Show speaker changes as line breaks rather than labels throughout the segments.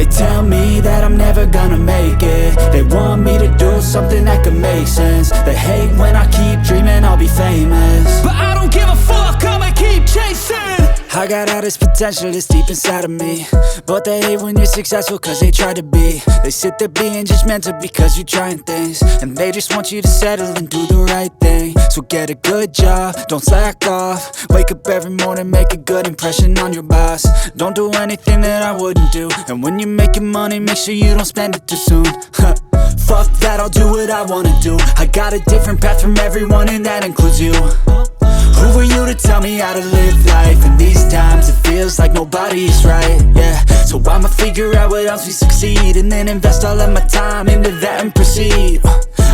tell me that I'm never gonna make it. They want me to do something that could make sense. They hate when I keep dreaming I'll be famous,
but I don't give a fuck, I'ma keep chasing.
I got all this potential that's deep inside of me, but they hate when you're successful cause they try to be. They sit there being judgmental because you're trying things, and they just want you to settle and do the right thing. So get a good job, don't slack off. Wake up every morning, make a good impression on your boss. Don't do anything that I wouldn't do, and when you're making money, make sure you don't spend it too soon. Fuck that, I'll do what I wanna do. I got a different path from everyone, and that includes you. Who are you to tell me how to live life? In these times it feels like nobody is right, yeah. So I'ma figure out what else we succeed, and then invest all of my time into that and proceed.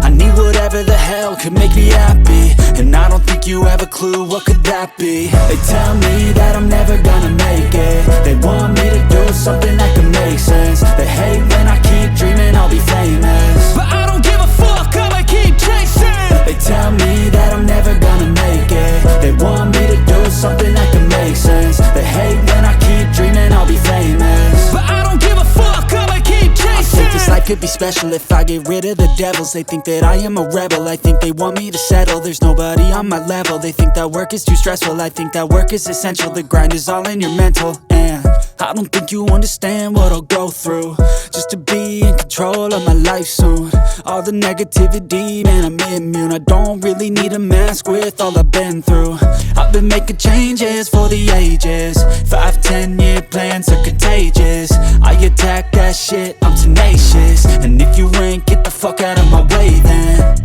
I need whatever the hell could make me happy, and I don't think you have a clue what could that be. They tell me that I'm never gonna make it. They want me to do something that could make sense. They hate when I keep dreaming I'll be famous,
but I don't give a fuck, I'ma keep chasing.
They tell me that I'm never gonna make it. They want me to do something that can make sense. They hate when I keep dreaming I'll be famous,
but I don't give a fuck, I'ma keep chasing.
I think this life could be special if I get rid of the devils. They think that I am a rebel, I think they want me to settle. There's nobody on my level. They think that work is too stressful, I think that work is essential. The grind is all in your mental, and I don't think you understand what I'll go through just to be in control of my life soon. All the negativity, man, I'm immune. I don't really need a mask with all I've been through. I've been making changes for the ages. 5-10 year plans are contagious. I attack that shit, I'm tenacious. And if you ain't, get the fuck out of my way then.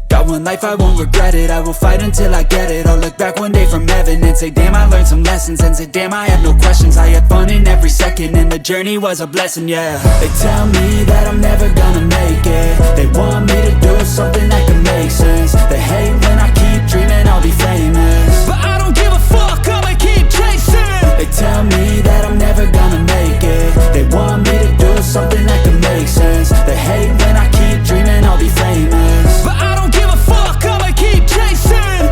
Got one life, I won't regret it. I will fight until I get it. I'll look back one day from heaven and say damn, I learned some lessons. And say damn, I have no questions. I had fun in every second, and the journey was a blessing, yeah. They tell me that I'm never gonna make it. They want me to do something that can make sense. They hate when I keep dreaming I'll be famous,
but I don't give a fuck, I'ma keep chasing.
They tell me that I'm never gonna make it. They want me to do something that can make sense. They hate when I keep dreaming I'll be famous,
but I don't give a fuck, I'ma keep chasing.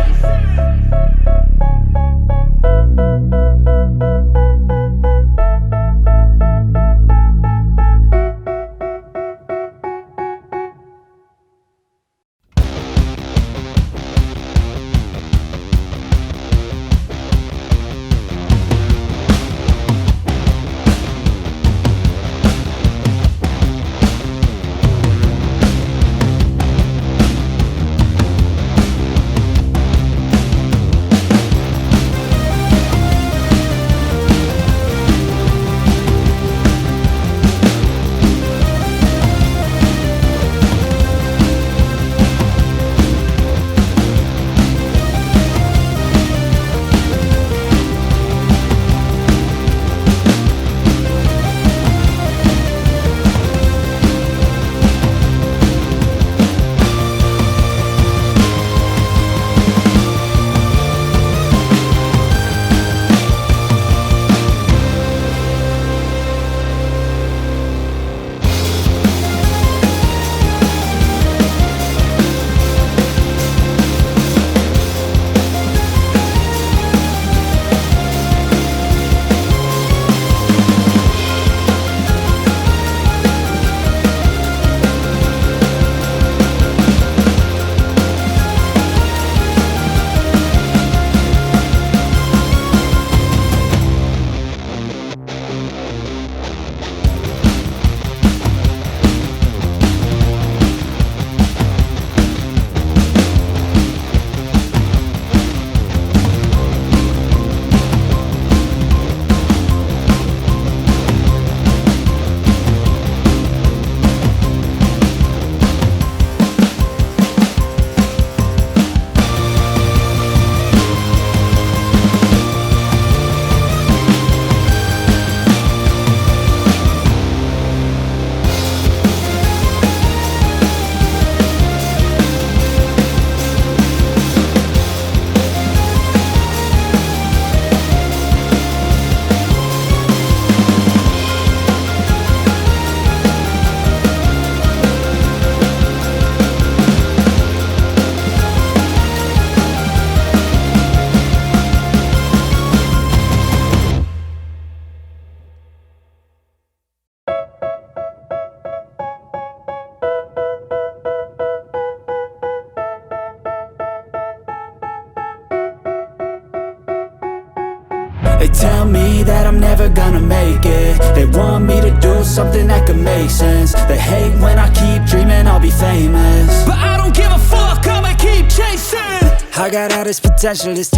tell me that I'm never gonna make it. They want me to do something that could make sense. They hate when I keep dreaming I'll be famous,
but I don't give a fuck, I'ma keep chasing.
I got all this potential, this